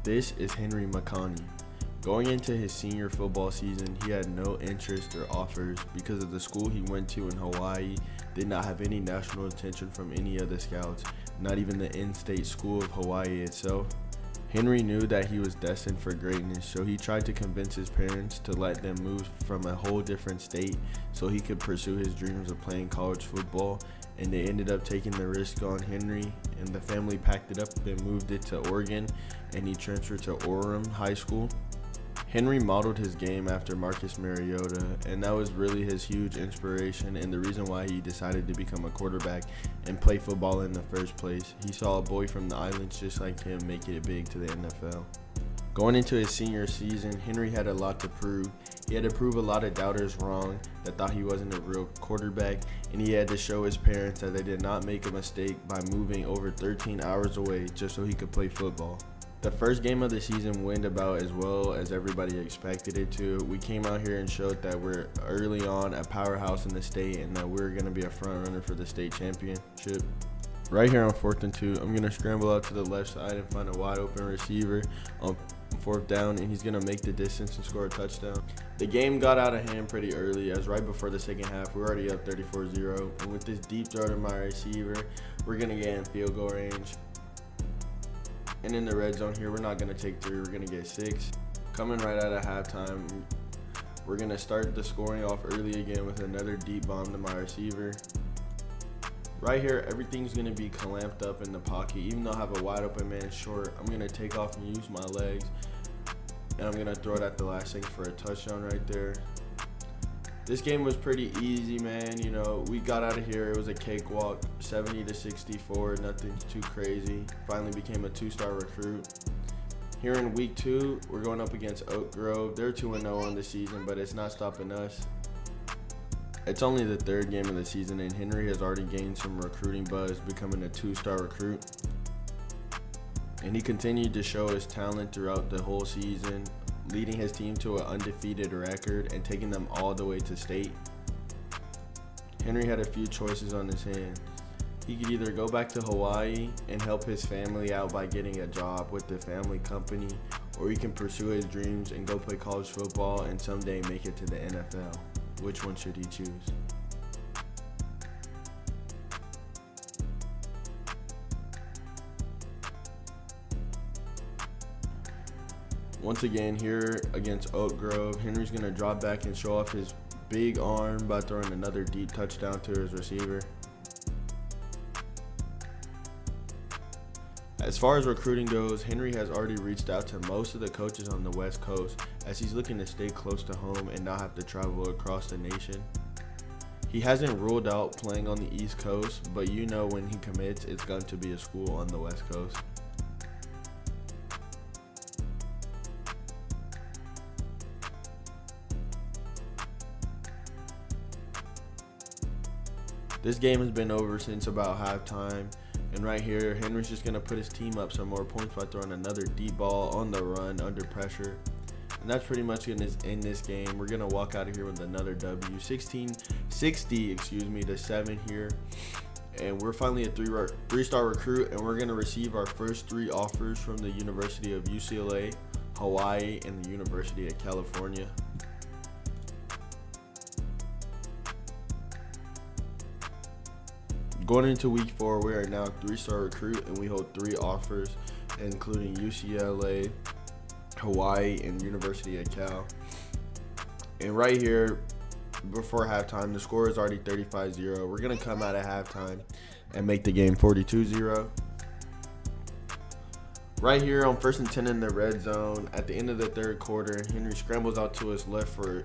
This is Henry Makani. Going into his senior football season, he had no interest or offers because of the school he went to in Hawaii did not have any national attention from any of the scouts, not even the in-state school of Hawaii itself. Henry knew that he was destined for greatness, so he tried to convince his parents to let them move from a whole different state so he could pursue his dreams of playing college football, and they ended up taking the risk on Henry, and the family packed it up and moved it to Oregon, and he transferred to Orem High School. Henry modeled his game after Marcus Mariota, and that was really his huge inspiration and the reason why he decided to become a quarterback and play football in the first place. He saw a boy from the islands just like him make it big to the NFL. Going into his senior season, Henry had a lot to prove. He had to prove a lot of doubters wrong that thought he wasn't a real quarterback, and he had to show his parents that they did not make a mistake by moving over 13 hours away just so he could play football. The first game of the season went about as well as everybody expected it to. We came out here and showed that we're early on a powerhouse in the state and that we're going to be a front runner for the state championship. Right here on 4th and 2, I'm going to scramble out to the left side and find a wide open receiver on 4th down, and he's going to make the distance and score a touchdown. The game got out of hand pretty early, as right before the second half, we were already up 34-0. And with this deep throw to my receiver, we're going to get in field goal range. And in the red zone here, we're not going to take 3, we're going to get 6. Coming right out of halftime, we're going to start the scoring off early again with another deep bomb to my receiver. Right here, everything's going to be clamped up in the pocket. Even though I have a wide open man short, I'm going to take off and use my legs. And I'm going to throw it at the last second for a touchdown right there. This game was pretty easy, man. You know, we got out of here. It was a cakewalk, 70-64, nothing too crazy. Finally became a 2-star recruit. Here in week 2, we're going up against Oak Grove. They're 2-0 on the season, but it's not stopping us. It's only the 3rd game of the season, and Henry has already gained some recruiting buzz, becoming a 2-star recruit. And he continued to show his talent throughout the whole season, leading his team to an undefeated record and taking them all the way to state. Henry had a few choices on his hands. He could either go back to Hawaii and help his family out by getting a job with the family company, or he can pursue his dreams and go play college football and someday make it to the NFL. Which one should he choose? Once again, here against Oak Grove, Henry's going to drop back and show off his big arm by throwing another deep touchdown to his receiver. As far as recruiting goes, Henry has already reached out to most of the coaches on the West Coast as he's looking to stay close to home and not have to travel across the nation. He hasn't ruled out playing on the East Coast, but you know when he commits, it's going to be a school on the West Coast. This game has been over since about halftime, and right here, Henry's just going to put his team up some more points by throwing another deep ball on the run under pressure. And that's pretty much going to end this game. We're going to walk out of here with another W, 60 to 7 here. And we're finally a 3-star recruit, and we're going to receive our first 3 offers from the University of UCLA, Hawaii, and the University of California. Going into week 4, we are now a 3-star recruit, and we hold 3 offers, including UCLA, Hawaii, and University of Cal. And right here, before halftime, the score is already 35-0. We're going to come out at halftime and make the game 42-0. Right here on 1st and 10 in the red zone, at the end of the 3rd quarter, Henry scrambles out to his left for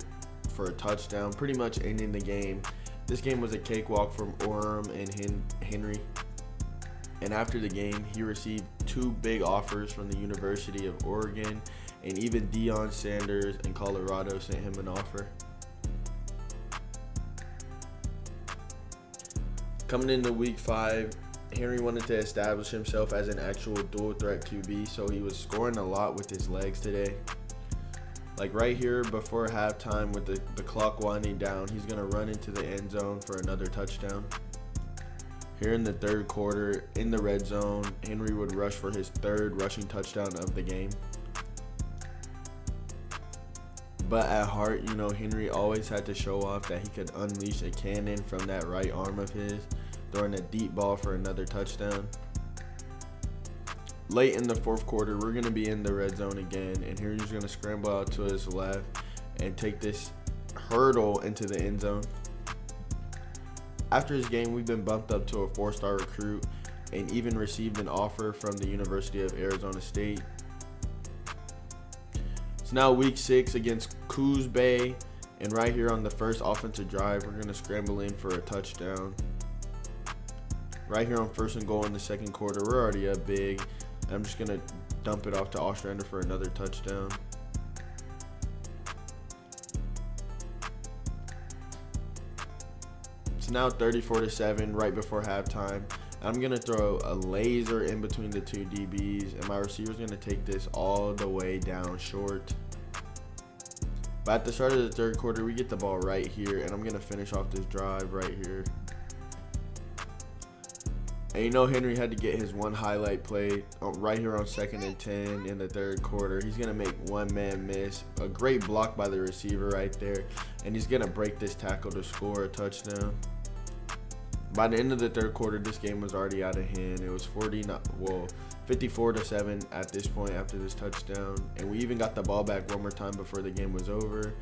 a touchdown, pretty much ending the game. This game was a cakewalk from Orem and Henry. And after the game, he received 2 big offers from the University of Oregon, and even Deion Sanders in Colorado sent him an offer. Coming into week 5, Henry wanted to establish himself as an actual dual threat QB, so he was scoring a lot with his legs today. Like right here before halftime with the clock winding down, he's going to run into the end zone for another touchdown. Here in the third quarter, in the red zone, Henry would rush for his third rushing touchdown of the game. But at heart, Henry always had to show off that he could unleash a cannon from that right arm of his, throwing a deep ball for another touchdown. Late in the fourth quarter, we're going to be in the red zone again, and Henry's going to scramble out to his left and take this hurdle into the end zone. After his game, we've been bumped up to a 4-star recruit and even received an offer from the University of Arizona State. It's now week 6 against Coos Bay, and right here on the first offensive drive, we're going to scramble in for a touchdown. Right here on 1st and goal in the second quarter, we're already up big. I'm just going to dump it off to Ostrander for another touchdown. It's now 34-7 right before halftime. I'm going to throw a laser in between the two DBs, and my receiver's going to take this all the way down short. But at the start of the third quarter, we get the ball right here, and I'm going to finish off this drive right here. And Henry had to get his one highlight play right here on 2nd and 10 in the third quarter. He's going to make one man miss. A great block by the receiver right there, and he's going to break this tackle to score a touchdown. By the end of the third quarter, this game was already out of hand. It was 54-7 at this point after this touchdown. And we even got the ball back one more time before the game was over.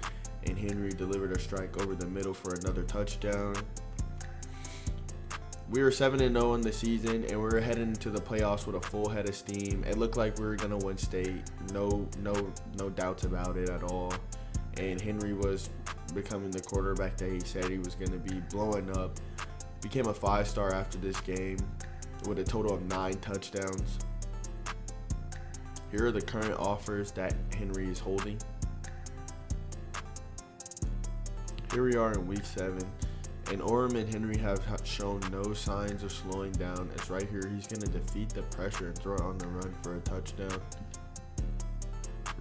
And Henry delivered a strike over the middle for another touchdown. We were 7-0 in the season, and we were heading into the playoffs with a full head of steam. It looked like we were going to win state. No doubts about it at all. And Henry was becoming the quarterback that he said he was going to be, blowing up. Became a 5-star after this game with a total of 9 touchdowns. Here are the current offers that Henry is holding. Here we are in week 7, and Orem and Henry have shown no signs of slowing down. It's right here. He's going to defeat the pressure and throw it on the run for a touchdown.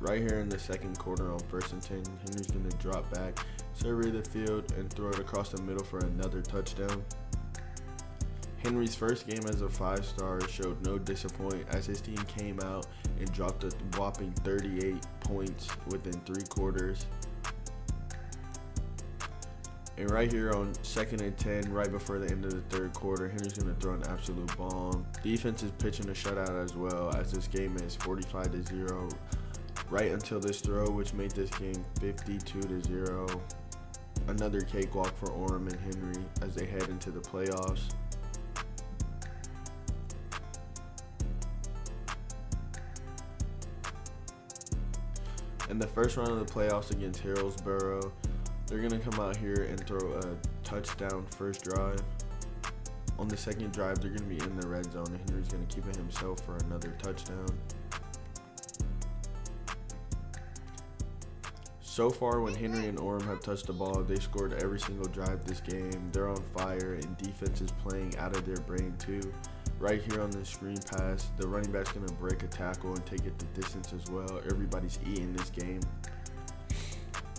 Right here in the second quarter on 1st and 10, Henry's going to drop back, survey the field, and throw it across the middle for another touchdown. Henry's first game as a 5-star showed no disappointment as his team came out and dropped a whopping 38 points within 3 quarters. And right here on 2nd and 10, right before the end of the third quarter, Henry's going to throw an absolute bomb. Defense is pitching a shutout as well, as this game is 45-0 right until this throw, which made this game 52-0. Another cakewalk for Orem and Henry as they head into the playoffs. In the first round of the playoffs against Hillsborough, they're going to come out here and throw a touchdown first drive. On the second drive, they're going to be in the red zone, and Henry's going to keep it himself for another touchdown. So far, when Henry and Orem have touched the ball, they've scored every single drive this game. They're on fire, and defense is playing out of their brain too. Right here on the screen pass, the running back's going to break a tackle and take it the distance as well. Everybody's eating this game.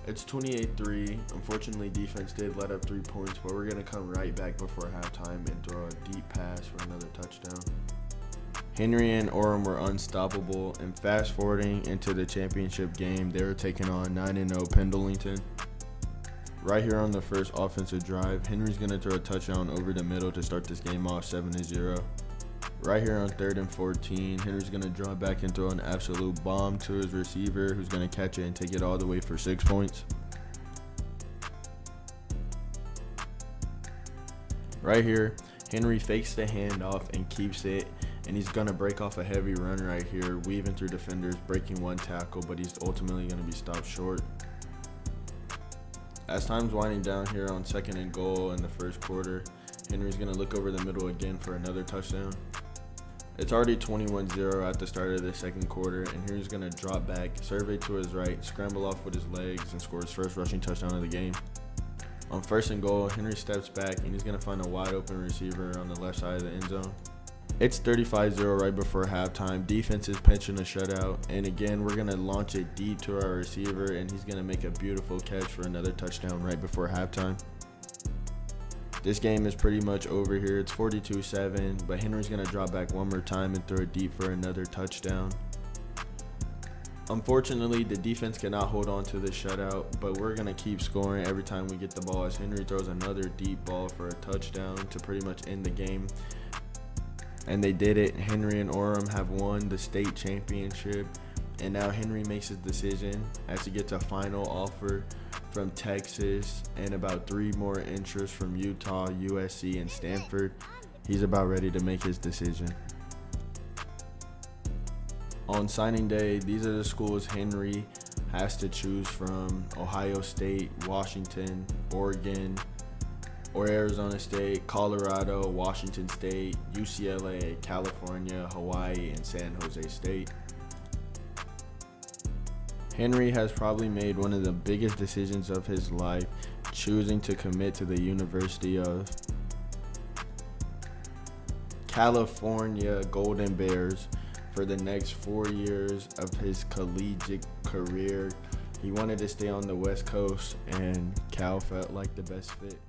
It's 28-3. Unfortunately, defense did let up 3 points, but we're going to come right back before halftime and throw a deep pass for another touchdown. Henry and Orem were unstoppable, and fast forwarding into the championship game, they were taking on 9-0 Pendleton. Right here on the first offensive drive, Henry's going to throw a touchdown over the middle to start this game off 7-0. Right here on 3rd and 14, Henry's going to draw back and throw an absolute bomb to his receiver, who's going to catch it and take it all the way for 6 points. Right here, Henry fakes the handoff and keeps it, and he's going to break off a heavy run right here, weaving through defenders, breaking one tackle, but he's ultimately going to be stopped short. As time's winding down here on 2nd and goal in the first quarter, Henry's going to look over the middle again for another touchdown. It's already 21-0 at the start of the second quarter, and Henry's going to drop back, survey to his right, scramble off with his legs, and score his first rushing touchdown of the game. On 1st and goal, Henry steps back, and he's going to find a wide open receiver on the left side of the end zone. It's 35-0 right before halftime. Defense is pitching a shutout, and again, we're going to launch it deep to our receiver, and he's going to make a beautiful catch for another touchdown right before halftime. This game is pretty much over here. It's 42-7, but Henry's going to drop back one more time and throw it deep for another touchdown. Unfortunately, the defense cannot hold on to this shutout, but we're going to keep scoring every time we get the ball as Henry throws another deep ball for a touchdown to pretty much end the game. And they did it. Henry and Orem have won the state championship. And now Henry makes his decision as he gets a final offer from Texas and about 3 more interests from Utah, USC, and Stanford. He's about ready to make his decision. On signing day, these are the schools Henry has to choose from: Ohio State, Washington, Oregon, or Arizona State, Colorado, Washington State, UCLA, California, Hawaii, and San Jose State. Henry has probably made one of the biggest decisions of his life, choosing to commit to the University of California Golden Bears for the next 4 years of his collegiate career. He wanted to stay on the West Coast, and Cal felt like the best fit.